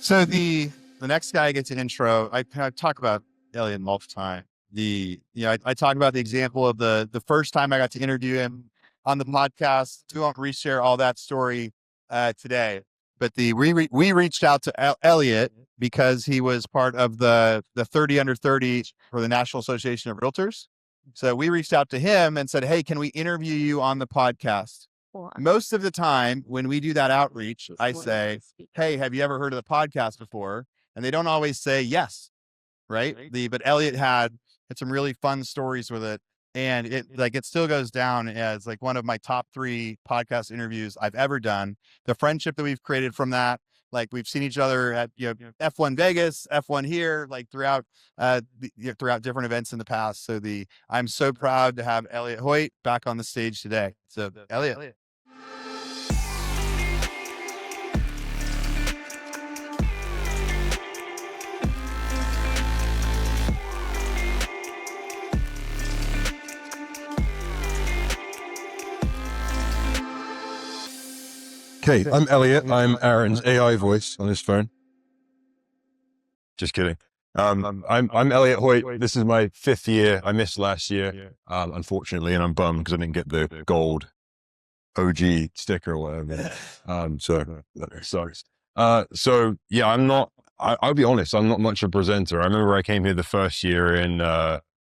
So the next guy gets an intro. I talk about Elliot multiple time. I talk about the example of the first time I got to interview him on the podcast. We won't reshare all that story today, but we reached out to Elliot because he was part of the 30 under 30 for the National Association of Realtors. So we reached out to him and said, "Hey, can we interview you on the podcast?" Most of the time when we do that outreach, I say, "Hey, have you ever heard of the podcast before?" And they don't always say yes, right? But Elliot had some really fun stories with it. And it still goes down as like one of my top 3 podcast interviews I've ever done. The friendship that we've created from that, like we've seen each other at, F1 Vegas, F1 here, like throughout different events in the past. So I'm so proud to have Elliot Hoyte back on the stage today. So Elliot. Okay, I'm Elliot. I'm Aaron's AI voice on his phone. Just kidding. I'm Elliot Hoyte. This is my 5th year. I missed last year, unfortunately, and I'm bummed because I didn't get the gold OG sticker or whatever. Sorry. So yeah, I'll be honest, I'm not much of a presenter. I remember I came here the first year in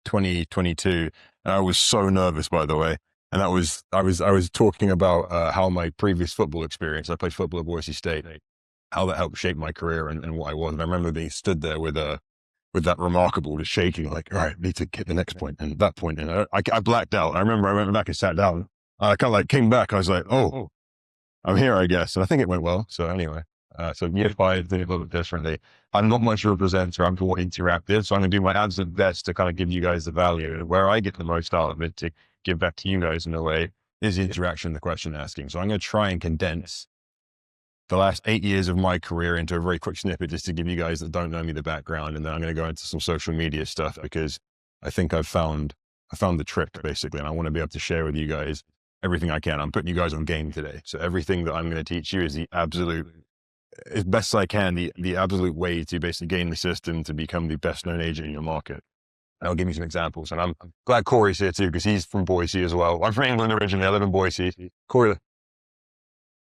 2022, and I was so nervous, by the way. And I was talking about how my previous football experience, I played football at Boise State, how that helped shape my career and what I was. And I remember being stood there with that remarkable, just shaking, like, all right, need to get the next point and that point. And I blacked out. I remember I went back and sat down. I kind of like came back. I was like, oh, I'm here, I guess. And I think it went well. So anyway, so year 5 did it a little bit differently. I'm not much of a presenter. I'm more interactive. So I'm going to do my absolute best to kind of give you guys the value, and where I get the most out of it to give back to you guys in a way is the interaction, the question asking. So I'm going to try and condense the last 8 years of my career into a very quick snippet, just to give you guys that don't know me the background. And then I'm going to go into some social media stuff, because I think I found the trick basically. And I want to be able to share with you guys everything I can. I'm putting you guys on game today. So everything that I'm going to teach you is the absolute, as best I can, the absolute way to basically gain the system to become the best known agent in your market. And I'll give you some examples. And I'm glad Corey's here too, because he's from Boise as well. I'm from England originally. I live in Boise. Corey.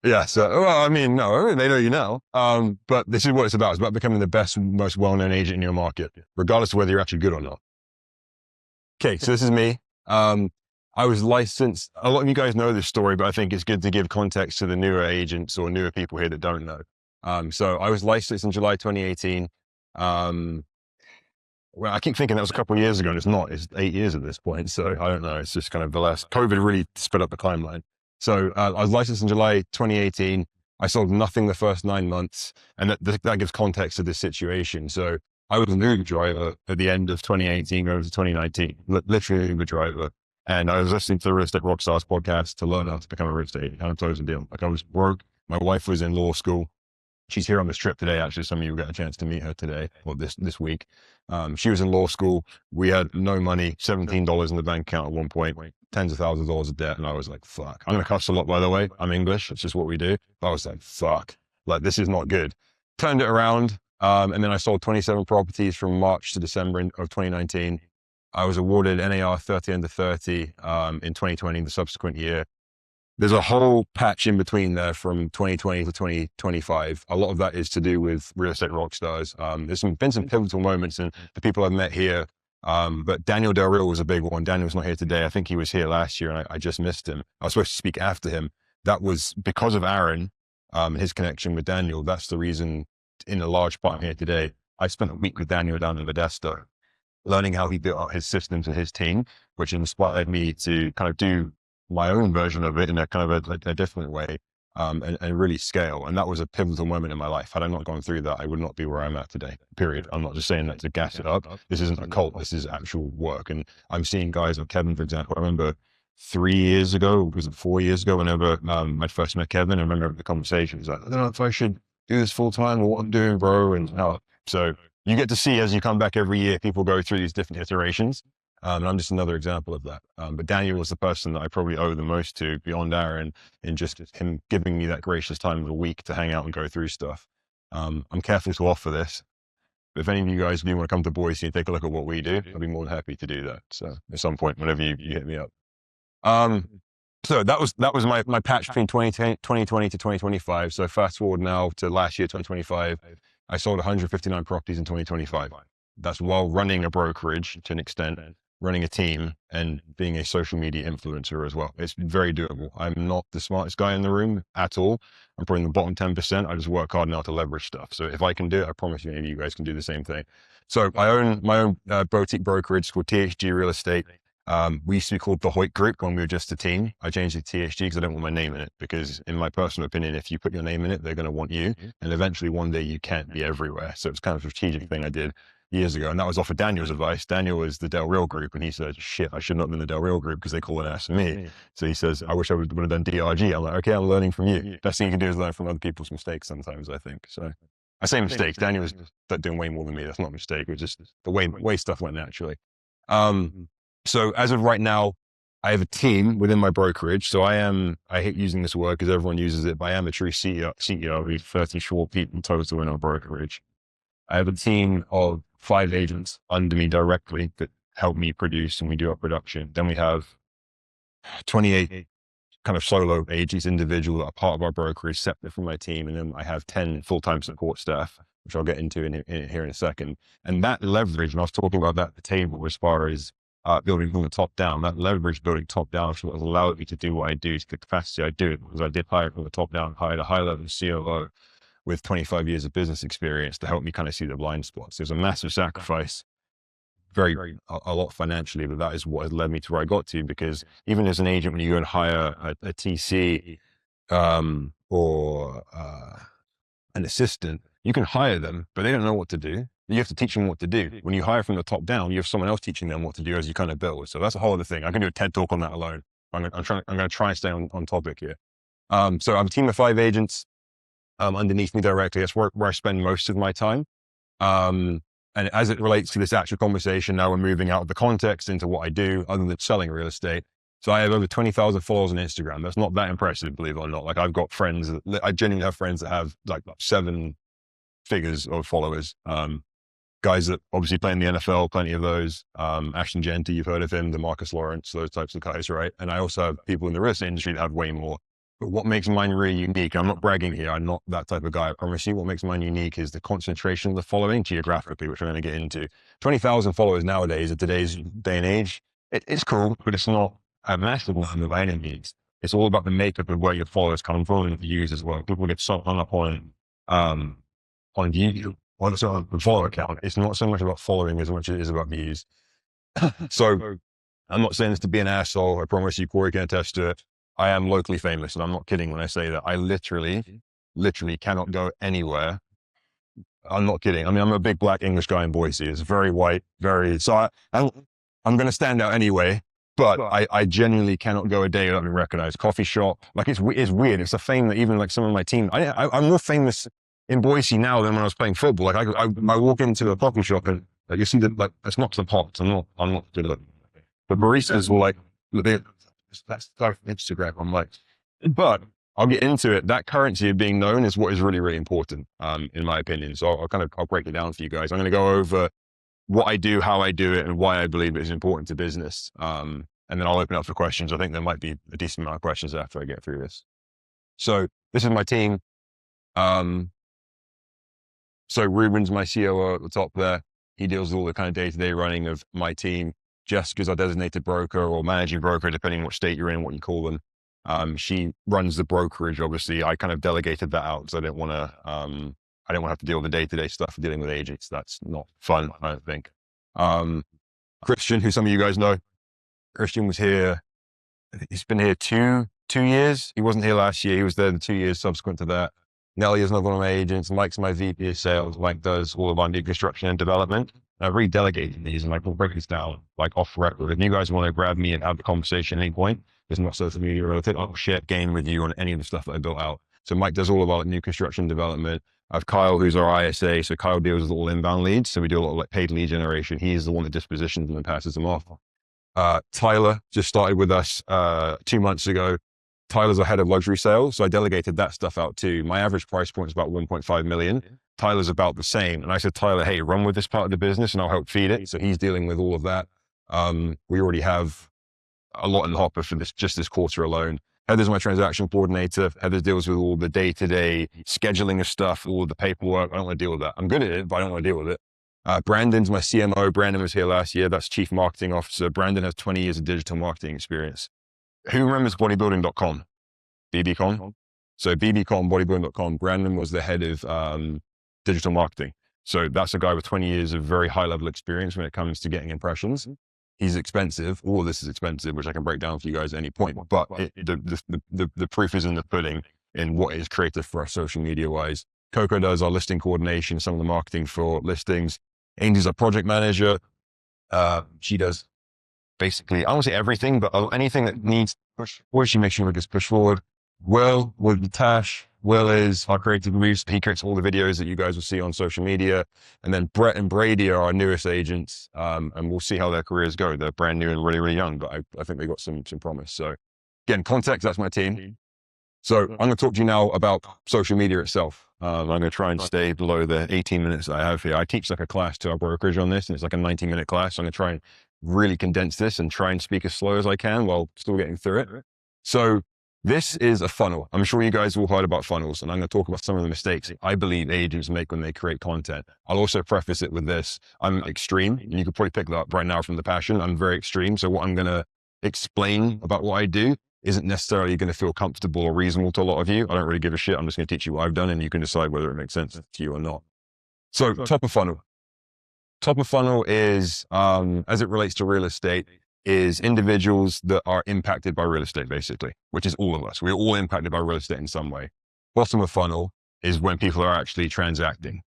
Yeah. So, well, I mean, no, they know you now. But this is what it's about. It's about becoming the best, most well-known agent in your market, regardless of whether you're actually good or not. Okay. So this is me. I was licensed. A lot of you guys know this story, but I think it's good to give context to the newer agents or newer people here that don't know. So I was licensed in July 2018. Well, I keep thinking that was a couple of years ago, and it's not. It's 8 years at this point. So I don't know. It's just kind of the last. COVID really sped up the timeline. So I was licensed in July 2018. I sold nothing the first 9 months, and that gives context to this situation. So I was an Uber driver at the end of 2018 going to 2019, literally an Uber driver. And I was listening to the Real Estate Rockstars podcast to learn how to become a real estate agent, how to close a deal. Like, I was broke. My wife was in law school. She's here on this trip today. Actually, some of you will get a chance to meet her today or this week. She was in law school. We had no money, $17 in the bank account at one point, tens of thousands of dollars of debt. And I was like, fuck. I'm going to cuss a lot, by the way. I'm English. It's just what we do. But I was like, fuck, like, this is not good. Turned it around. And then I sold 27 properties from March to December of 2019. I was awarded NAR 30 under 30 in 2020, the subsequent year. There's a whole patch in between there from 2020 to 2025. A lot of that is to do with Real Estate Rockstars. There's been some pivotal moments, and the people I've met here. But Daniel Del Real was a big one. Daniel's not here today. I think he was here last year, and I just missed him. I was supposed to speak after him. That was because of Aaron, his connection with Daniel. That's the reason, in a large part, I'm here today. I spent a week with Daniel down in Modesto, learning how he built out his systems and his team, which inspired me to kind of do my own version of it in a kind of a different way, and really scale. And that was a pivotal moment in my life. Had I not gone through that, I would not be where I'm at today, period. I'm not just saying that to gas it up. This isn't a cult. This is actual work. And I'm seeing guys like Kevin, for example. I remember 3 years ago, was it 4 years ago, whenever I first met Kevin, I remember the conversations like, I don't know if I should do this full time or what I'm doing, bro. And so you get to see, as you come back every year, people go through these different iterations. And I'm just another example of that. But Daniel was the person that I probably owe the most to, beyond Aaron, in just him giving me that gracious time of the week to hang out and go through stuff. I'm careful to offer this. But if any of you guys do want to come to Boise and take a look at what we do, I'd be more than happy to do that. So at some point, whenever you hit me up. Um, so that was my patch between 2020 to 2025. So fast forward now to last year, 2025, I sold 159 properties in 2025. That's while running a brokerage to an extent, running a team, and being a social media influencer as well. It's very doable. I'm not the smartest guy in the room at all. I'm probably in the bottom 10%. I just work hard now to leverage stuff. So if I can do it, I promise you, maybe you guys can do the same thing. So I own my own boutique brokerage called THG Real Estate. We used to be called the Hoyte Group when we were just a team. I changed it to THG because I don't want my name in it, because in my personal opinion, if you put your name in it, they're going to want you. And eventually one day you can't be everywhere. So it's kind of a strategic thing I did years ago. And that was off of Daniel's advice. Daniel was the Del Real Group. And he said, shit, I should not have been the Del Real Group because they call it ass me. So he says, I wish I would have done DRG. I'm like, okay, I'm learning from you. Best thing you can do is learn from other people's mistakes sometimes, I think. So I say mistakes. Daniel was doing way more than me. That's not a mistake. It was just the way stuff went naturally. So as of right now, I have a team within my brokerage. So I hate using this word because everyone uses it, but I am a true CEO. We have 34 people total in our brokerage. I have a team of 5 agents under me directly that help me produce, and we do our production. Then we have 28 kind of solo agents, individual that are part of our brokerage, separate from my team. And then I have 10 full-time support staff, which I'll get into here in a second. And that leverage, and I was talking about that at the table as far as building from the top down, that leverage building top down is what has allowed me to do what I do to the capacity I do, because I did hire from the top down, hired a high-level COO with 25 years of business experience to help me kind of see the blind spots. There's a massive sacrifice, a lot financially, but that is what has led me to where I got to, because even as an agent, when you go and hire a TC or an assistant, you can hire them, but they don't know what to do. You have to teach them what to do. When you hire from the top down, you have someone else teaching them what to do as you kind of build. So that's a whole other thing. I can do a TED talk on that alone. I'm going to try and stay on topic here. So I'm a team of 5 agents underneath me directly. That's where I spend most of my time. And as it relates to this actual conversation, now we're moving out of the context into what I do other than selling real estate. So I have over 20,000 followers on Instagram. That's not that impressive, believe it or not. Like I've got friends, I genuinely have friends that have like 7 figures of followers. Guys that obviously play in the NFL, plenty of those. Ashton Genty, you've heard of him, DeMarcus Lawrence, those types of guys, right? And I also have people in the real estate industry that have way more. But what makes mine really unique, I'm not bragging here, I'm not that type of guy, I promise you. What makes mine unique is the concentration of the following geographically, which I'm going to get into. 20,000 followers nowadays, at today's day and age, it's cool, but it's not a massive one by any means. It's all about the makeup of where your followers come from and views as well. People get so hung up on views, on the follower account. It's not so much about following as much as it is about views. So I'm not saying this to be an asshole. I promise you, Corey can attest to it. I am locally famous, and I'm not kidding when I say that. I literally cannot go anywhere. I'm not kidding. I mean, I'm a big black English guy in Boise. It's very white, so I'm going to stand out anyway, but I genuinely cannot go a day without being recognized. Coffee shop, like it's weird. It's a fame that even like some of my team, I'm more famous in Boise now than when I was playing football. Like I walk into a coffee shop and you see that, like, it's not the pots. I'm not good at it. But baristas will like, that's stuff from Instagram. I'm like, but I'll get into it. That currency of being known is what is really, really important, in my opinion. So I'll break it down for you guys. I'm going to go over what I do, how I do it, and why I believe it is important to business. And then I'll open up for questions. I think there might be a decent amount of questions after I get through this. So this is my team. So Ruben's my COO at the top there. He deals with all the kind of day-to-day running of my team. Jessica's our designated broker or managing broker, depending on what state you're in, what you call them. She runs the brokerage. Obviously, I kind of delegated that out because I didn't want to have to deal with the day-to-day stuff of dealing with agents. That's not fun, I don't think. Christian, who some of you guys know, Christian was here. He's been here two years. He wasn't here last year. He was there the 2 years subsequent to that. Nelly is another one of my agents. Mike's my VP of sales. Mike does all of our new construction and development. And I've redelegated these, and like, we'll break this down like off record. If you guys want to grab me and have the conversation at any point, there's not social media related. I'll share game with you on any of the stuff that I built out. So Mike does all of our new construction development. I have Kyle, who's our ISA. So Kyle deals with all inbound leads. So we do a lot of like paid lead generation. He's the one that dispositions them and passes them off. Tyler just started with us 2 months ago. Tyler's our head of luxury sales. So I delegated that stuff out too. My average price point is about 1.5 million. Tyler's about the same. And I said, Tyler, hey, run with this part of the business and I'll help feed it. So he's dealing with all of that. We already have a lot in the hopper for just this quarter alone. Heather's my transaction coordinator. Heather deals with all the day-to-day scheduling of stuff, all the paperwork. I don't want to deal with that. I'm good at it, but I don't want to deal with it. Brandon's my CMO. Brandon was here last year. That's Chief Marketing Officer. Brandon has 20 years of digital marketing experience. Who remembers bodybuilding.com? BBcon? So BBcon, bodybuilding.com. Brandon was the head of digital marketing. So that's a guy with 20 years of very high level experience when it comes to getting impressions. He's expensive. All of this is expensive, which I can break down for you guys at any point. But the proof is in the pudding in what is creative for us social media wise. Coco does our listing coordination, some of the marketing for listings. Angel's our project manager. She does basically, I don't want to say everything, but anything that needs push forward, she makes sure it gets pushed forward. Will with Tash. Will is our creative lead. He creates all the videos that you guys will see on social media. And then Brett and Brady are our newest agents. And we'll see how their careers go. They're brand new and really, really young, but I think they got some promise. So again, context, that's my team. So I'm going to talk to you now about social media itself. I'm going to try and stay below the 18 minutes that I have here. I teach like a class to our brokerage on this, and it's like a 90-minute class. So I'm going to try and really condense this and try and speak as slow as I can while still getting through it. So this is a funnel. I'm sure you guys all heard about funnels, and I'm going to talk about some of the mistakes I believe agents make when they create content. I'll also preface it with this. I'm extreme, and you could probably pick that up right now from the passion. I'm very extreme. So what I'm going to explain about what I do isn't necessarily going to feel comfortable or reasonable to a lot of you. I don't really give a shit. I'm just going to teach you what I've done, and you can decide whether it makes sense to you or not. So top of funnel. Top of funnel is, as it relates to real estate, is individuals that are impacted by real estate, basically, which is all of us. We're all impacted by real estate in some way. Bottom of funnel is when people are actually transacting.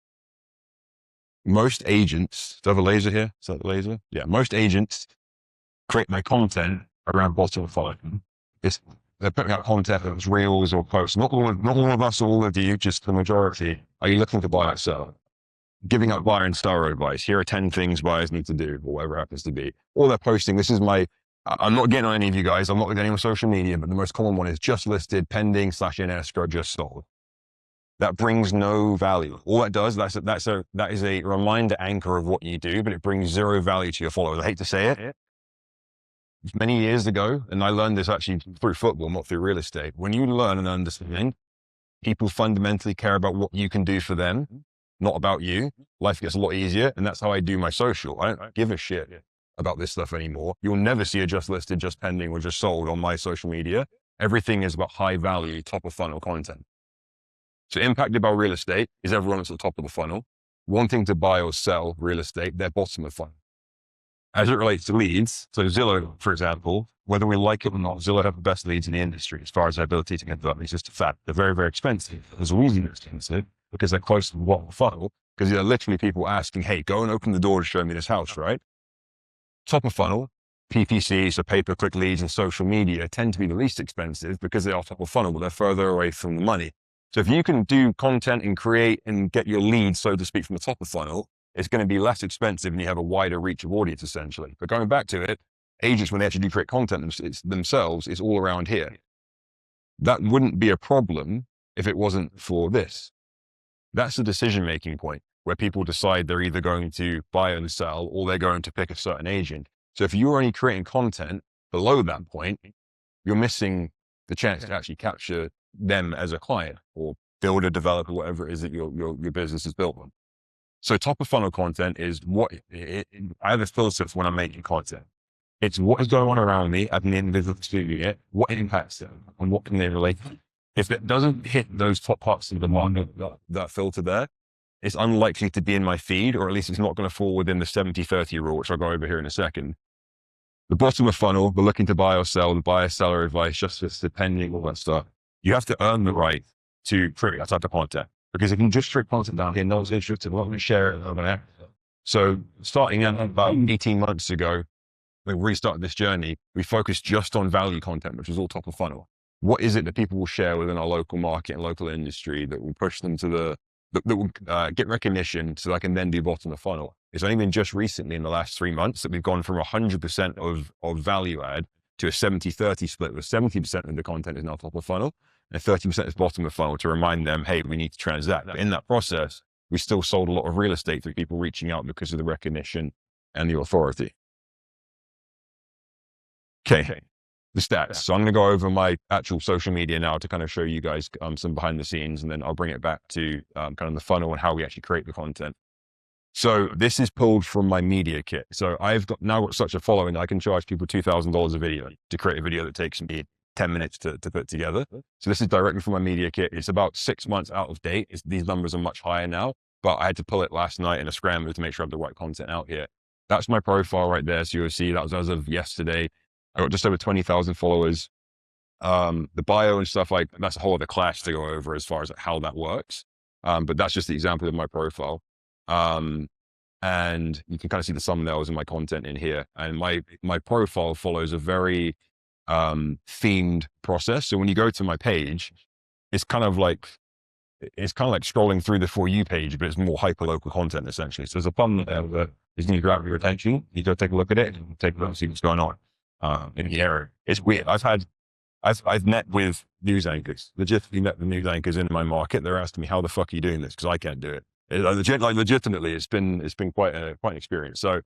Most agents, do I have a laser here? Is that the laser? Yeah. Most agents create their content around bottom of funnel. They're putting out content that's reels or posts. Not all of us, all of you, just the majority. Are you looking to buy or sell? Giving out buyer and seller advice. Here are 10 things buyers need to do, or whatever it happens to be. Or they're posting. This is I'm not getting on any of you guys. I'm not getting on social media, but the most common one is just listed, pending, /in escrow, just sold. That brings no value. All that does, that is a reminder anchor of what you do, but it brings zero value to your followers. I hate to say it. Many years ago, and I learned this actually through football, not through real estate. When you learn and understand, people fundamentally care about what you can do for them, not about you. Life gets a lot easier. And that's how I do my social. I don't give a shit about this stuff anymore. You'll never see a just listed, just pending, or just sold on my social media. Everything is about high value, top of funnel content. So impacted by real estate is everyone that's at the top of the funnel. Wanting to buy or sell real estate, they're bottom of funnel. As it relates to leads, so Zillow, for example, whether we like it or not, Zillow have the best leads in the industry as far as their ability to get them. It's just a fact. They're very, very expensive. There's a reason they're expensive, because they're close to the bottom of the funnel, because they're literally people asking, hey, go and open the door to show me this house, right? Top of funnel, PPC, so pay-per-click leads and social media tend to be the least expensive because they are top of funnel, but they're further away from the money. So if you can do content and create and get your leads, so to speak, from the top of funnel, it's going to be less expensive and you have a wider reach of audience, essentially. But going back to it, agents, when they actually do create content themselves, it's all around here. That wouldn't be a problem if it wasn't for this. That's the decision-making point where people decide they're either going to buy and sell or they're going to pick a certain agent. So if you're only creating content below that point, you're missing the chance to actually capture them as a client or build a developer, whatever it is that your business is built on. So top of funnel content is I have a philosophy when I'm making content. It's what is going on around me at an individual studio, what impacts them, and what can they relate to. If it doesn't hit those top parts of the market, that filter there, it's unlikely to be in my feed, or at least it's not going to fall within the 70-30 rule, which I'll go over here in a second. The bottom of funnel, we're looking to buy or sell, the buyer seller advice, just depending on all that stuff. You have to earn the right to create that type of content. Because if you just strip content down here, no one's interested, we're not going to share it over there. So starting about 18 months ago, when we restarted this journey, we focused just on value content, which was all top of funnel. What is it that people will share within our local market and local industry that will push them to that will get recognition so I can then do bottom of funnel? It's only been just recently in the last 3 months that we've gone from 100% of value add to a 70-30 split, where 70% of the content is now top of funnel and 30% is bottom of funnel to remind them, hey, we need to transact. But in that process, we still sold a lot of real estate through people reaching out because of the recognition and the authority. Okay, the stats. So I'm going to go over my actual social media now to kind of show you guys some behind the scenes, and then I'll bring it back to kind of the funnel and how we actually create the content. So this is pulled from my media kit. So I've now got such a following, I can charge people $2,000 a video to create a video that takes me 10 minutes to put together. So this is directly from my media kit. It's about 6 months out of date. These numbers are much higher now, but I had to pull it last night in a scramble to make sure I have the right content out here. That's my profile right there. So you'll see that was as of yesterday. I got just over 20,000 followers. The bio and stuff, like that's a whole other class to go over as far as how that works. But that's just the example of my profile. And you can kind of see the thumbnails and my content in here. And my profile follows a very themed process. So when you go to my page, it's kind of like scrolling through the For You page, but it's more hyper-local content essentially. So there's a thumbnail that is going to grab your attention. You go take a look at it and take a look and see what's going on in the area. It's weird. I've met with news anchors, legitimately met the news anchors in my market. They're asking me, how the fuck are you doing this? Because I can't do it. Legitimately, it's been quite an experience. So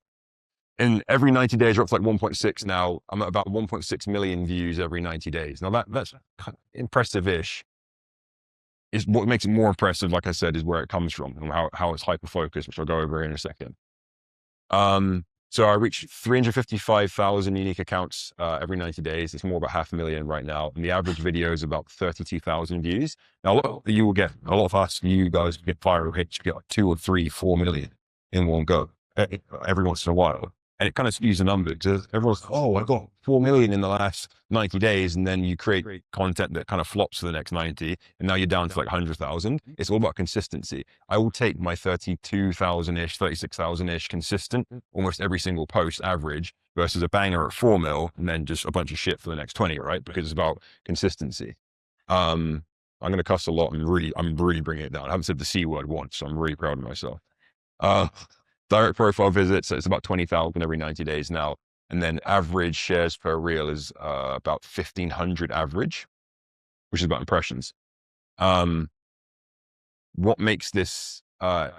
in every 90 days, we're up to like 1.6 now. I'm at about 1.6 million views every 90 days. Now that's impressive-ish. Is what makes it more impressive, like I said, is where it comes from and how it's hyper-focused, which I'll go over in a second. So I reached 355,000 unique accounts every 90 days. It's more about 500,000 right now. And the average video is about 32,000 views. Now, a lot of you guys get viral hits. You get like 2 or 3, 4 million in one go every once in a while. And it kind of skews the numbers because everyone's, oh, I got 4 million in the last 90 days. And then you create content that kind of flops for the next 90. And now you're down to like 100,000. It's all about consistency. I will take my 32,000-ish, 36,000-ish consistent, almost every single post average versus a banger at 4 mil and then just a bunch of shit for the next 20, right? Because it's about consistency. I'm going to cuss a lot and I'm really bringing it down. I haven't said the C word once, so I'm really proud of myself. Direct profile visits, so it's about 20,000 every 90 days now. And then average shares per reel is about 1,500 average, which is about impressions. What makes this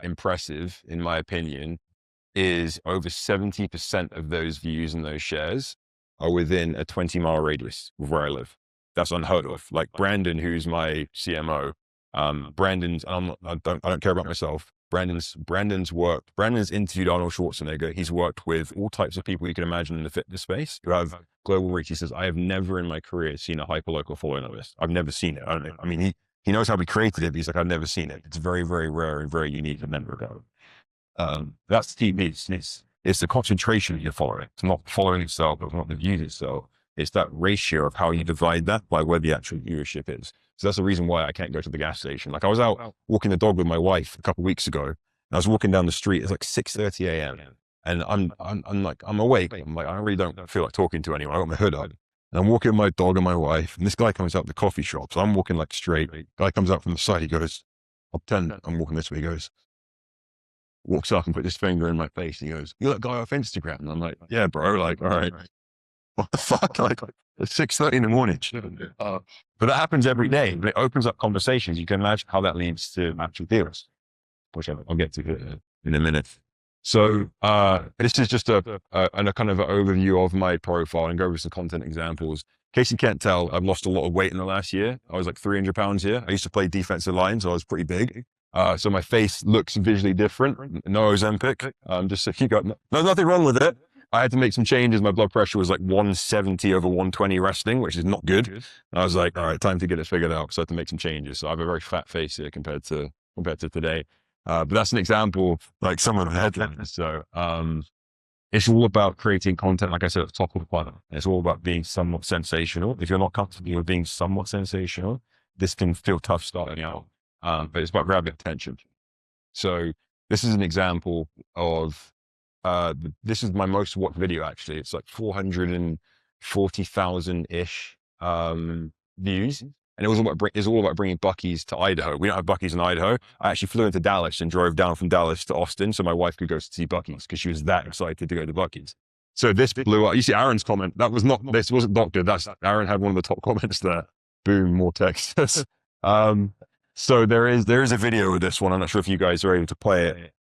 impressive, in my opinion, is over 70% of those views and those shares are within a 20-mile radius of where I live. That's unheard of. Like Brandon, who's my CMO, Brandon's, I don't care about myself. Brandon's interviewed Arnold Schwarzenegger. He's worked with all types of people you can imagine in the fitness space who have global reach. He says, I have never in my career seen a hyperlocal following like this. I've never seen it. I mean, he knows how we created it, but he's like, I've never seen it. It's very, very rare and very unique and never ago. That's the key. It's the concentration of your following. It's not following itself, it's not the views itself. It's that ratio of how you divide that by where the actual viewership is. So that's the reason why I can't go to the gas station. Like I was out walking the dog with my wife a couple of weeks ago, and I was walking down the street. It's like 6:30 a.m. and I'm awake. I'm like, I really don't feel like talking to anyone. I got my hood up, and I'm walking with my dog and my wife. And this guy comes out the coffee shop, so I'm walking like straight. Guy comes out from the side. He goes, "I'll pretend I'm walking this way." He goes, walks up and puts his finger in my face. And he goes, "You're that guy off Instagram." And I'm like, "Yeah, bro. Like, all right." What the fuck? Like it's 6:30 in the morning. But that happens every day. It opens up conversations. You can imagine how that leads to actual deals, which I'll get to in a minute. So this is just a kind of an overview of my profile and go over some content examples. In case you can't tell, I've lost a lot of weight in the last year. I was like 300 pounds here. I used to play defensive line, so I was pretty big. So my face looks visually different. No Ozempic. Just so you got nothing wrong with it. I had to make some changes. My blood pressure was like 170 over 120 resting, which is not good. And I was like, all right, time to get it figured out. So I had to make some changes. So I have a very fat face here compared to today. But that's an example of like some of the headlines. So it's all about creating content, like I said, at the top of the funnel. It's all about being somewhat sensational. If you're not comfortable with being somewhat sensational, this can feel tough starting out. But it's about grabbing attention. So this is an example of this is my most watched video, actually. It's like 440,000-ish views. And it's all about bringing Buc-ee's to Idaho. We don't have Buc-ee's in Idaho. I actually flew into Dallas and drove down from Dallas to Austin so my wife could go see Buc-ee's because she was that excited to go to Buc-ee's. So this blew up. You see Aaron's comment. This wasn't doctored. Aaron had one of the top comments there. Boom, more text. So there is a video of this one. I'm not sure if you guys are able to play it,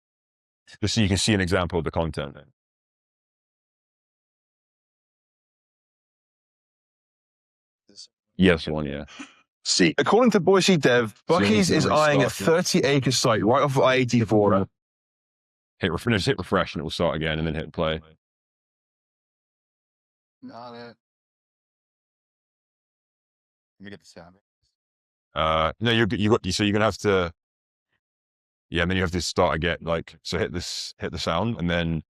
just so you can see an example of the content. Yes, one, yeah. See, according to Boise Dev, Buc-ee's is eyeing a 30-acre site right off of I-84. Hit refresh and it will start again, and then hit play. Got it. Let me get the sound. No, so you're gonna have to, yeah, and then you have to start again. Like, so hit the sound, and then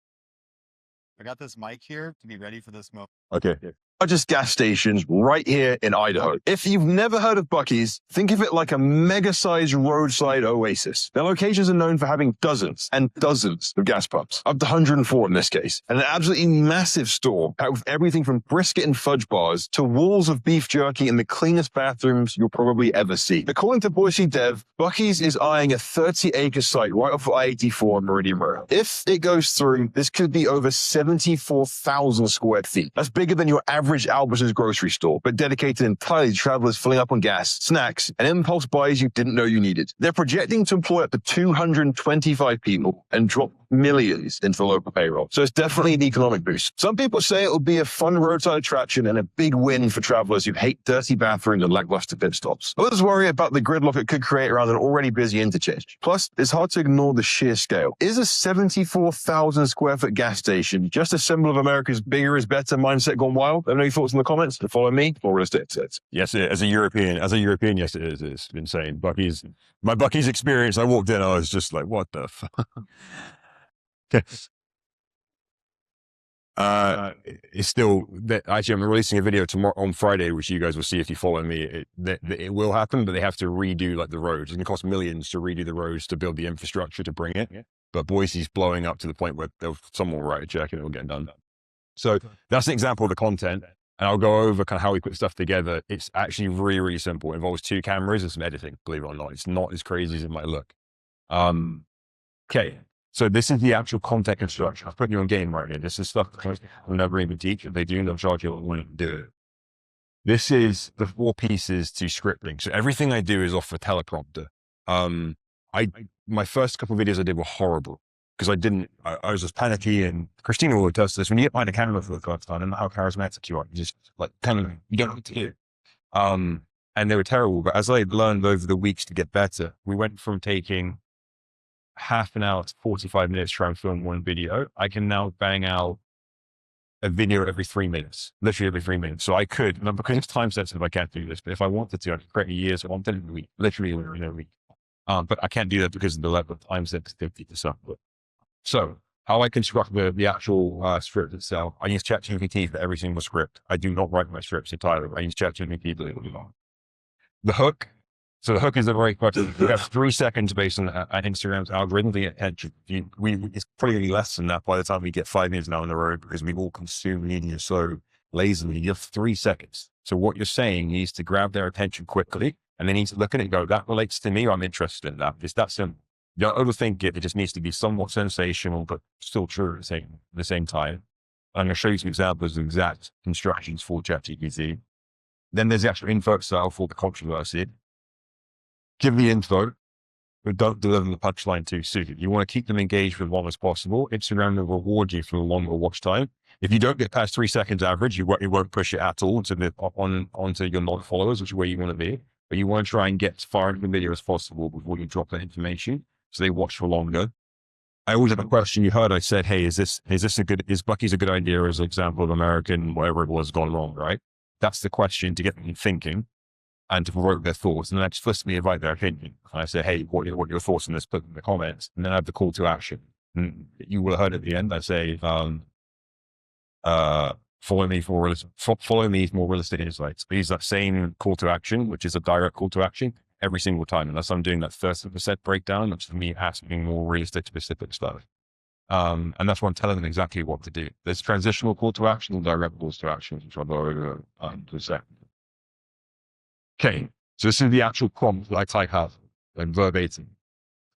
I got this mic here to be ready for this moment. okay. Largest gas stations right here in Idaho. If you've never heard of Buc-ee's, think of it like a mega-sized roadside oasis. Their locations are known for having dozens and dozens of gas pumps, up to 104 in this case, and an absolutely massive store packed with everything from brisket and fudge bars to walls of beef jerky and the cleanest bathrooms you'll probably ever see. According to Boise Dev, Buc-ee's is eyeing a 30-acre site right off of I-84 on Meridian Road. If it goes through, this could be over 74,000 square feet. That's bigger than your average Albertsons grocery store, but dedicated entirely to travelers filling up on gas, snacks, and impulse buys you didn't know you needed. They're projecting to employ up to 225 people and drop millions into the local payroll. So it's definitely an economic boost. Some people say it will be a fun roadside attraction and a big win for travelers who hate dirty bathrooms and lackluster pit stops. Others worry about the gridlock it could create around an already busy interchange. Plus, it's hard to ignore the sheer scale. Is a 74,000 square foot gas station just a symbol of America's bigger is better mindset gone wild? Let me know your thoughts in the comments. And follow me for real estate sets. Yes, as a European, yes, it is. It's insane. My Buc-ee's experience. I walked in, I was just like, what the fuck? It's still actually, I'm releasing a video tomorrow on Friday, which you guys will see if you follow me. It will happen, but they have to redo like the roads. It's going to cost millions to redo the roads to build the infrastructure to bring it. Yeah. But Boise's blowing up to the point where someone will write a check and it will get done. So that's an example of the content. And I'll go over kind of how we put stuff together. It's actually really, really simple. It involves 2 cameras and some editing, believe it or not. It's not as crazy as it might look. Okay. So this is the actual content construction. I've put you on game right here. This is stuff that I'll never even teach. If they do, they'll charge you when to do it. This is the 4 pieces to scripting. So everything I do is off a teleprompter. My first couple of videos I did were horrible because I was just panicky, and Christina will test this. When you get behind a camera for the first time, and how charismatic you are, you just like kind of, you don't know what to do. And they were terrible. But as I learned over the weeks to get better, we went from taking half an hour to 45 minutes to try and film one video. I can now bang out a video every 3 minutes, literally every 3 minutes. So I could, and because it's time sensitive, I can't do this. But if I wanted to, I could create a year's content in a week, literally in a week. But I can't do that because of the level of time sensitivity to stuff. So how I construct the actual script itself, I use ChatGPT for every single script. I do not write my scripts entirely. I use ChatGPT to do it. The hook. So the hook is a very question. We have 3 seconds based on Instagram's algorithm. It's probably less than that by the time we get 5 minutes down the road, because we all consume media so lazily. You have 3 seconds. So what you're saying needs to grab their attention quickly, and they need to look at it and go, that relates to me. I'm interested in that. It's that simple. You don't overthink it. It just needs to be somewhat sensational, but still true at the same time. I'm going to show you some examples of exact instructions for ChatGPT. Then there's the actual info style for the controversy. Give the info, but don't deliver the punchline too soon. You want to keep them engaged for as long as possible. Instagram will reward you for the longer watch time. If you don't get past 3 seconds average, it won't push it at all onto your non-followers, which is where you want to be. But you want to try and get as far into the video as possible before you drop that information, so they watch for longer. I always have a question. You heard I said, hey, is Buc-ee's a good idea as an example of American, whatever it was, gone wrong, right? That's the question to get them thinking and to provoke their thoughts. And then I just explicitly invite their opinion. And I say, hey, what are your thoughts on this? Put in the comments. And then I have the call to action. And you will have heard at the end, I say, follow me for more realistic insights. I use that same call to action, which is a direct call to action, every single time. Unless I'm doing that 30% breakdown, that's me asking more realistic, specific stuff. And that's why I'm telling them exactly what to do. There's transitional call to action and direct calls to action, which I'll go over in a second. Okay, so this is the actual prompt that I type out, like verbatim.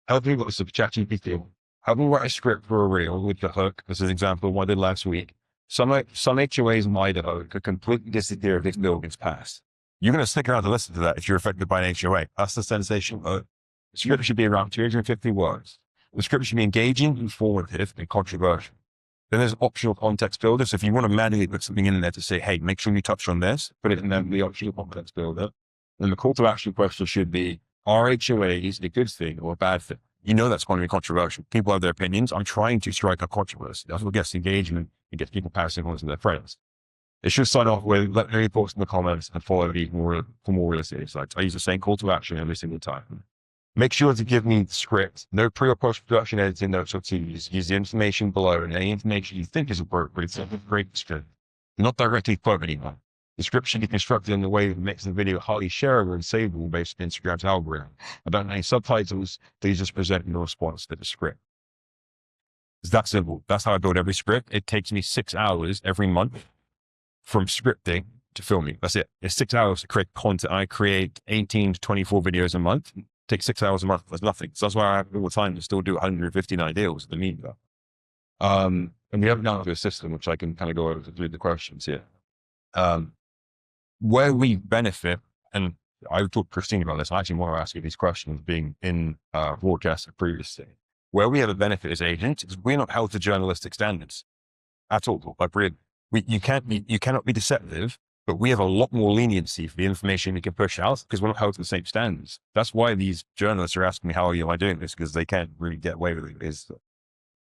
Help me with ChatGPT. Help me write a script for a reel with the hook. This is an example of what I did last week. Some HOAs in Idaho could completely disappear if this bill gets passed. You're going to stick around to listen to that if you're affected by an HOA. That's the sensation. The script should be around 250 words. The script should be engaging, informative, and controversial. Then there's optional context builder. So if you want to manually put something in there to say, hey, make sure you touch on this, put it in there, the optional context builder. Then the call to action question should be, are HOAs a good thing or a bad thing? You know that's going to be controversial. People have their opinions. I'm trying to strike a controversy. That's what gets engagement and gets people passing on to their friends. It should start off with, let me post in the comments and follow me for more real estate insights. I use the same call to action every single time. Make sure to give me the script, no pre or post production editing notes or twos. Use the information below and any information you think is appropriate. So great script. Do not directly quote anyone. The script should be constructed in a way that makes the video highly shareable and savable based on Instagram's algorithm. I don't need any subtitles. Please just present your response to the script. It's that simple. That's how I build every script. It takes me 6 hours every month from scripting to filming. That's it. It's 6 hours to create content. I create 18 to 24 videos a month. It takes 6 hours a month. That's nothing. So that's why I have all the time to still do 159 deals in the meantime. And we have now to a system, which I can kind of go over through the questions here. Where we benefit, and I've talked to Christine about this. I actually want to ask you these questions being in broadcast previously. Where we have a benefit as agents is we're not held to journalistic standards at all. Like you cannot be deceptive, but we have a lot more leniency for the information we can push out because we're not held to the same standards. That's why these journalists are asking me, how am I doing this? Because they can't really get away with it. Is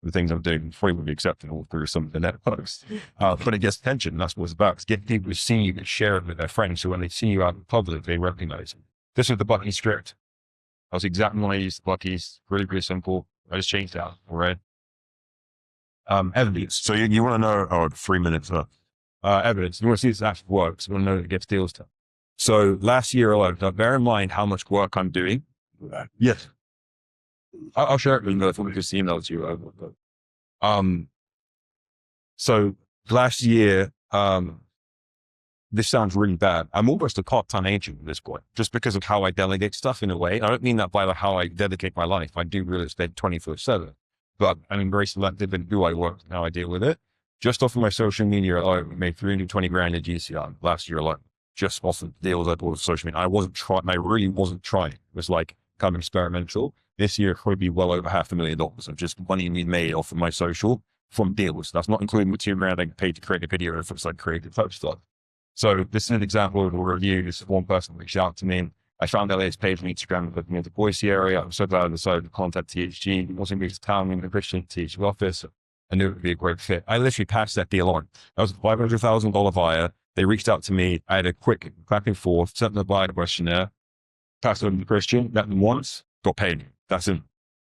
the things I'm doing frequently acceptable through some of the net posts. But it gets attention. That's what it's about. It's getting people to see you and share it with their friends. So when they see you out in public, they recognize it. This is the Bucky script. That was exactly when I used the Bucky's. Really, really simple. I just changed that. All right. Evidence. So you want to know, 3 minutes left. Evidence. You want to see this actually works. You want to know that it gets deals done. So last year alone, bear in mind how much work I'm doing. Yes. I'll share it with you if we just email to you. So last year, this sounds really bad. I'm almost a part-time agent at this point, just because of how I delegate stuff in a way. I don't mean that by how I dedicate my life. I do real estate 24/7, but I'm very selective in who I work and how I deal with it. Just off of my social media alone, we made 320 grand in GCR last year alone, just off of deals I bought with social media. I really wasn't trying. It was like kind of experimental. This year, probably be well over $500,000 of just money we made off of my social from deals. That's not including the $2 grand I paid to create a video if it's like creative type stuff. So this is an example of a review. This is one person reached out to me and I found Elliot's page on Instagram looking at the Boise area. I'm so glad I decided to contact THG. He wasn't moved to town in the Christian THG office. I knew it would be a great fit. I literally passed that deal on. That was a $500,000 buyer. They reached out to me. I had a quick back and forth, sent them a buyer questionnaire, passed it on to Christian, met them once, got paid. That's it.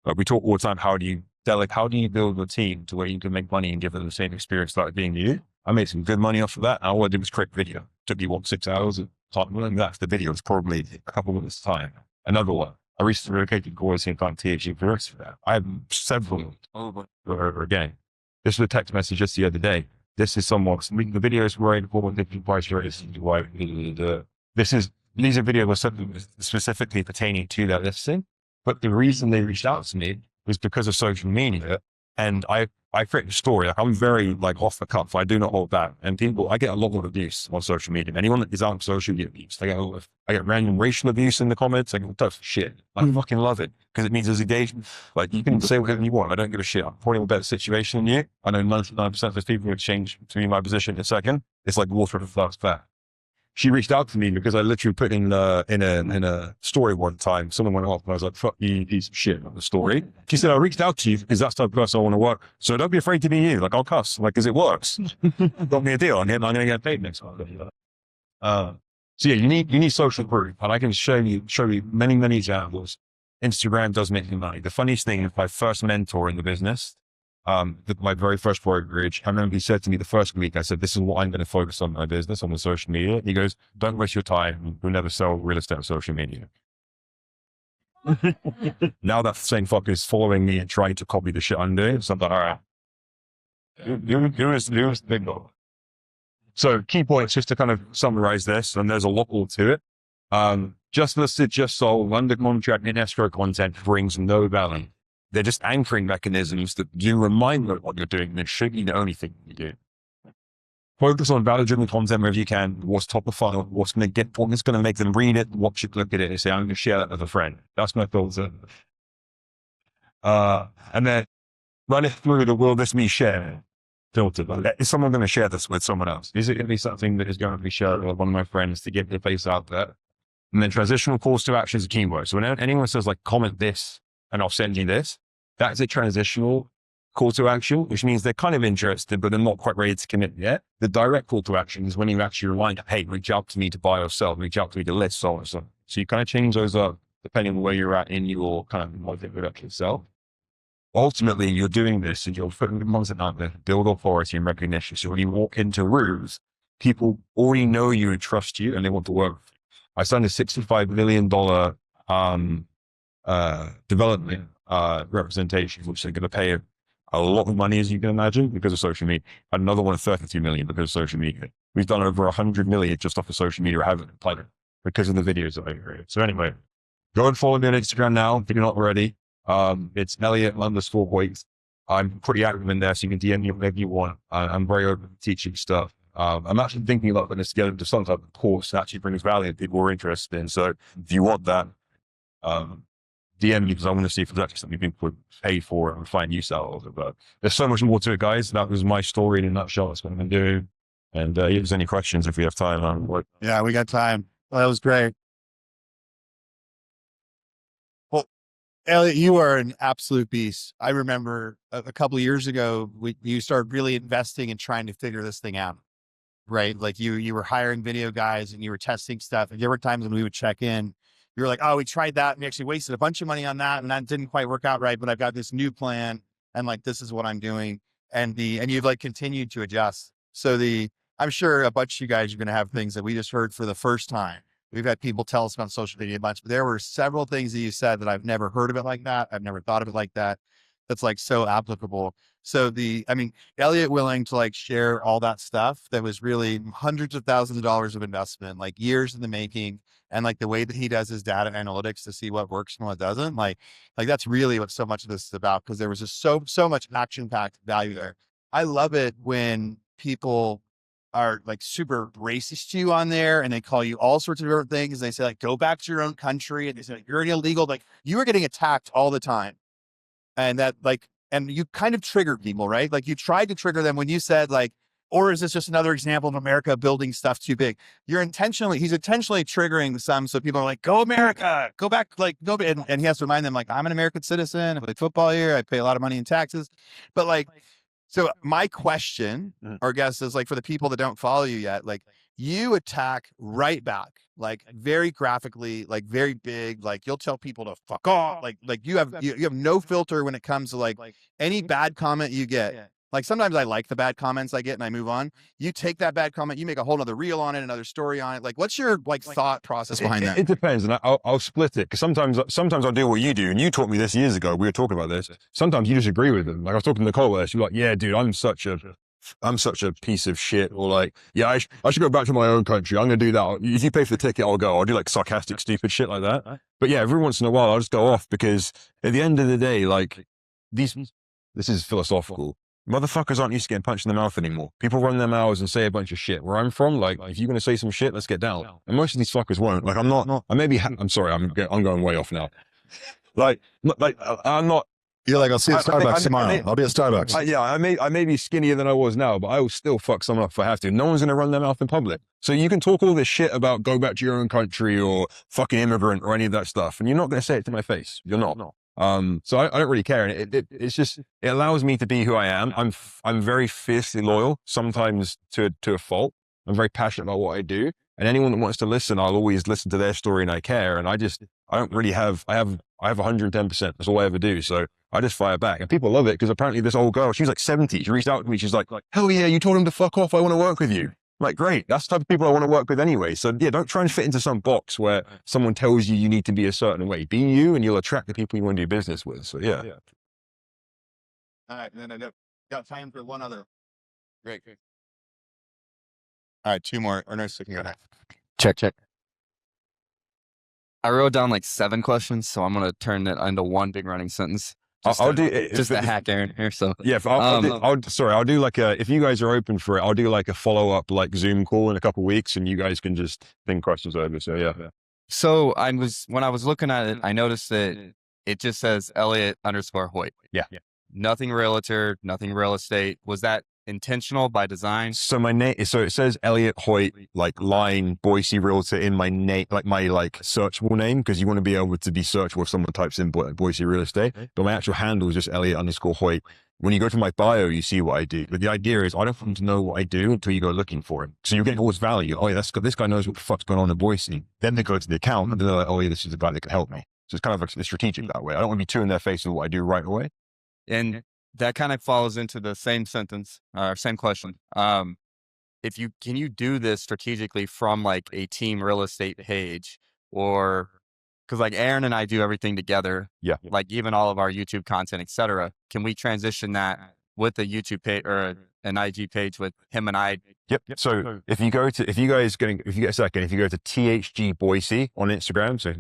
Like we talk all the time. How do you build a team to where you can make money and give them the same experience like being you? I made some good money off of that. All I did was create a video. Took me 6 hours and that's the video. It's probably a couple of minutes time. Another one. I recently relocated Boise and found THG for that. I have several over again. This was a text message just the other day. This is somewhat, the videos were in for different price rates. These are videos specifically pertaining to that listing. But the reason they reached out to me was because of social media. And I create a story. I'm very off the cuff. I do not hold back. And I get a lot of abuse on social media. Anyone that is on social media abuse, I get random racial abuse in the comments. I get tough shit. I fucking love it because it means there's engagement. You can say whatever you want. I don't give a shit. I'm probably in a better situation than you. I know 99% of those people would change to me my position in a second. It's like water in a flask fat. She reached out to me because I literally put in a story one time. Someone went off and I was like, fuck you, piece of shit on the story. She said, I reached out to you because that's the type of person I want to work. So don't be afraid to be you. I'll cuss, because it works. Got me a deal. I'm going to get paid next month. So yeah, you need social proof. And I can show you many, many examples. Instagram does make me money. The funniest thing is my first mentor in the business, my very first brokerage, I remember he said to me the first week, I said, this is what I'm going to focus on in my business, on the social media. He goes, don't waste your time. You'll never sell real estate on social media. Now that same fucker is following me and trying to copy the shit I'm doing. So I'm like, all right. Who is the big dog? So key points, just to kind of summarize this, and there's a lot more to it. Just listed, just sold, under contract, in escrow content brings no value. They're just anchoring mechanisms that you remind them of what you're doing. They shouldn't be the only thing you do. Focus on value-driven content wherever you can. What's top of funnel? What's going to make them read it, watch it, look at it, and say, I'm going to share that with a friend. That's my filter. And then run it through the will this be shared filter. Is someone going to share this with someone else? Is it going to be something that is going to be shared with one of my friends to get the face out there? And then transitional calls to action is a keyword. So when anyone says like, comment this and I'll send you this, that's a transitional call to action, which means they're kind of interested, but they're not quite ready to commit yet. The direct call to action is when you actually remind, hey, reach out to me to buy or sell, reach out to me to list, so on and so on. So you kind of change those up depending on where you're at in your kind of market production itself. Ultimately, you're doing this and you're putting the content out there to build authority and recognition. So when you walk into rooms, people already know you and trust you and they want to work with you. I signed a $65 million development representation, which they're going to pay a lot of money, as you can imagine, because of social media. Another one, 32 million because of social media. We've done over 100 million just off of social media. I haven't played it because of the videos that I created. So anyway, go and follow me on Instagram now if you're not already. It's Elliot_Hoyte. I'm pretty active in there, so you can DM me whenever you want. I'm very open to teaching stuff. I'm actually thinking about putting this together into some type of course that actually brings value that people are interested in. So if you want that, DM me because I want to see if it's actually something people would pay for and find use out of it. But there's so much more to it, guys. That was my story in a nutshell. That's what I'm going to do. And if there's any questions, if we have time, yeah, we got time. Well, that was great. Well, Elliot, you are an absolute beast. I remember a couple of years ago, you started really investing in trying to figure this thing out, right? Like you were hiring video guys and you were testing stuff. And there were times when we would check in, you were like, oh, we tried that and we actually wasted a bunch of money on that. And that didn't quite work out right, but I've got this new plan and like, this is what I'm doing. And you've like continued to adjust. So I'm sure a bunch of you guys are going to have things that we just heard for the first time. We've had people tell us about social media a bunch, but there were several things that you said that I've never heard of it like that. I've never thought of it like that. That's like so applicable. So Elliot willing to like share all that stuff that was really hundreds of thousands of dollars of investment, like years in the making, and like the way that he does his data analytics to see what works and what doesn't, like that's really what so much of this is about. Cause there was just so much action packed value there. I love it when people are like super racist to you on there and they call you all sorts of different things. They say like, go back to your own country. And they say like, you're an illegal, like you are getting attacked all the time. And that like, and you kind of triggered people, right? Like you tried to trigger them when you said like, or is this just another example of America building stuff too big? He's intentionally triggering some. So people are like, go America, go back, like go. And he has to remind them like, I'm an American citizen. I play football here. I pay a lot of money in taxes. But like, so my question, or guess is like, for the people that don't follow you yet, like you attack right back, like very graphically, like very big, like you'll tell people to fuck off. Like you have no filter when it comes to like any bad comment you get. Like sometimes I like the bad comments I get and I move on. You take that bad comment, you make a whole nother reel on it, another story on it. Like what's your like thought process behind that? It depends. And I'll split it because sometimes I'll do what you do. And you taught me this years ago. We were talking about this. Sometimes you disagree with them. Like I was talking to Nicole where she's like, yeah, dude, I'm such a piece of shit. Or like, yeah, I should go back to my own country. I'm going to do that. If you pay for the ticket, I'll go. I'll do like sarcastic, stupid shit like that. But yeah, every once in a while, I'll just go off because at the end of the day, like this is philosophical. Motherfuckers aren't used to getting punched in the mouth anymore. People run their mouths and say a bunch of shit. Where I'm from, like, if you're going to say some shit, let's get down. And most of these fuckers won't. Like, I'm sorry, I'm going way off now. I'm not. You're like, I'll see you at Starbucks tomorrow. I'll be at Starbucks. I may be skinnier than I was now, but I will still fuck someone up if I have to. No one's going to run their mouth in public. So you can talk all this shit about go back to your own country or fucking immigrant or any of that stuff. And you're not going to say it to my face. You're not. So I don't really care. And it's just, it allows me to be who I am. I'm very fiercely loyal, sometimes to a fault. I'm very passionate about what I do. And anyone that wants to listen, I'll always listen to their story and I care. And I don't really have 110%. That's all I ever do. So I just fire back and people love it because apparently this old girl, she's like 70. She reached out to me. She's like, hell yeah, you told him to fuck off. I want to work with you. I'm like, great. That's the type of people I want to work with anyway. So yeah, don't try and fit into some box where someone tells you need to be a certain way. Be you and you'll attract the people you want to do business with. So yeah. All right. And then I got time for one other. Great. All right. Two more. Or no, sticking on. Check. I wrote down like 7 questions, so I'm going to turn it into one big running sentence. I'll do it. Just a hack, Aaron. Here, so yeah. I'll do like if you guys are open for it, I'll do like a follow up like Zoom call in a couple of weeks, and you guys can just think questions over. So yeah. So when I was looking at it, I noticed that it just says Elliot _ Hoyte. Yeah. Nothing realtor, nothing real estate. Was that intentional by design? So my name, so it says Elliot Hoyte, like line Boise realtor in my name, like my like searchable name, because you want to be able to be searchable if someone types in Boise real estate. But my actual handle is just Elliot _ Hoyte. When you go to my bio, you see what I do. But the idea is I don't want to know what I do until you go looking for it. So you're getting all this value. Oh yeah, this guy knows what the fuck's going on in Boise. Then they go to the account and they're like, oh yeah, this is a guy that can help me. So it's kind of like strategic that way. I don't want to be too in their face with what I do right away. And that kind of falls into the same sentence or same question. Can you do this strategically from like a team real estate page, or because like Aaron and I do everything together, like even all of our YouTube content, etc. Can we transition that with a YouTube page or an IG page with him and I? Yep. So if you get a second, if you go to THG Boise on Instagram, so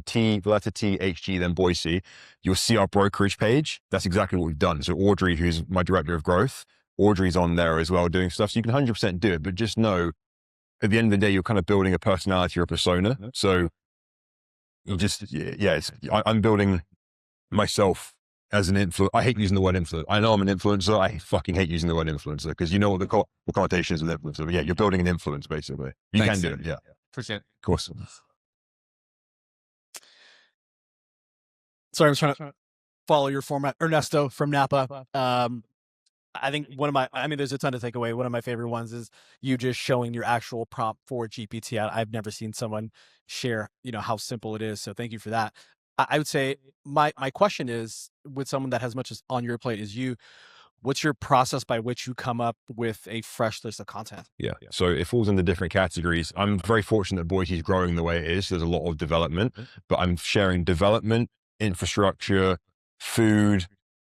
letter THG, then Boise, you'll see our brokerage page. That's exactly what we've done. So Audrey, who's my director of growth, Audrey's on there as well doing stuff. So you can 100% do it, but just know at the end of the day, you're kind of building a personality or a persona. So you just, I'm building myself as an influencer. I hate using the word influencer. I know I'm an influencer. I fucking hate using the word influencer because you know what the connotation is with influencer. But yeah, you're building an influence basically. You Thanks, can do it. Yeah. Appreciate it. Of course. Sorry, I'm trying to follow your format. Ernesto from Napa. I think there's a ton to take away. One of my favorite ones is you just showing your actual prompt for GPT. I've never seen someone share, how simple it is. So thank you for that. I would say my question is, with someone that has much as on your plate as you, what's your process by which you come up with a fresh list of content? Yeah. So it falls into different categories. I'm very fortunate that Boise is growing the way it is. There's a lot of development, but I'm sharing development, infrastructure, food,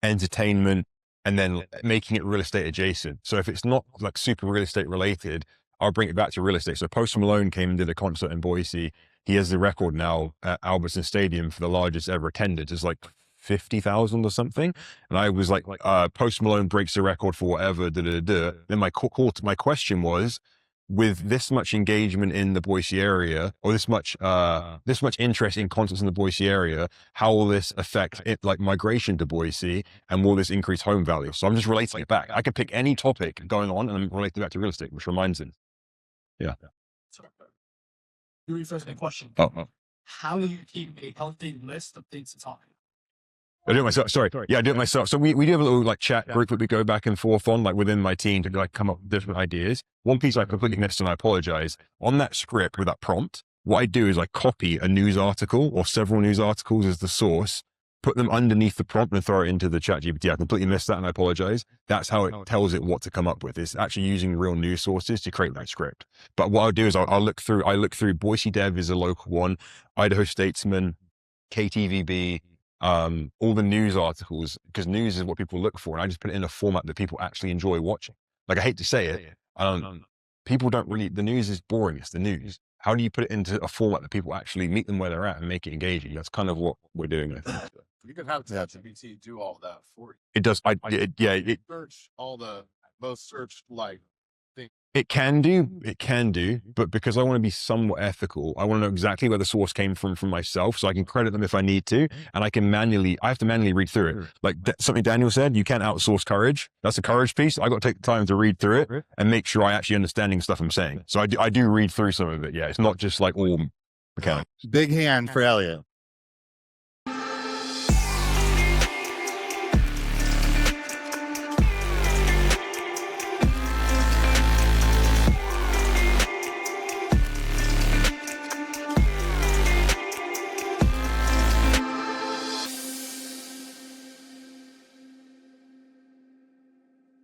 entertainment, and then making it real estate adjacent. So if it's not like super real estate related, I'll bring it back to real estate. So Post Malone came and did a concert in Boise. He has the record now at Albertson Stadium for the largest ever attended. It's like 50,000 or something. And I was like, Post Malone breaks the record for whatever, Then my question was, with this much engagement in the Boise area, or this much interest in concerts in the Boise area, how will this affect it, like migration to Boise, and will this increase home value? So I'm just relating it back. I can pick any topic going on and I'm relating it back to real estate, which reminds him. Yeah. You rephrase the question. Oh. How do you keep a healthy list of things to talk about? I do it myself. Sorry. Yeah, I do it myself. So we do have a little like chat group that we go back and forth on, like within my team, to like come up with different ideas. One piece I completely missed, and I apologize. On that script with that prompt, what I do is I copy a news article or several news articles as the source, put them underneath the prompt and throw it into the chat GPT. I completely missed that and I apologize. That's how it tells it what to come up with. It's actually using real news sources to create that script. But what I'll do is I look through Boise Dev is a local one, Idaho Statesman, KTVB, all the news articles, because news is what people look for. And I just put it in a format that people actually enjoy watching. Like, I hate to say it. People don't really, the news is boring. It's the news. How do you put it into a format that people actually meet them where they're at and make it engaging? That's kind of what we're doing, I think. You can have ChatGPT do all that for you. It does. Search all the most searched things. It can do, but because I want to be somewhat ethical, I want to know exactly where the source came from myself, so I can credit them if I need to, and I have to manually read through it. Like something Daniel said, you can't outsource courage. That's a courage piece. I got to take the time to read through it and make sure I actually understanding stuff I'm saying. So I do read through some of it. Yeah, it's not just like all mechanical. Big hand for Elliot.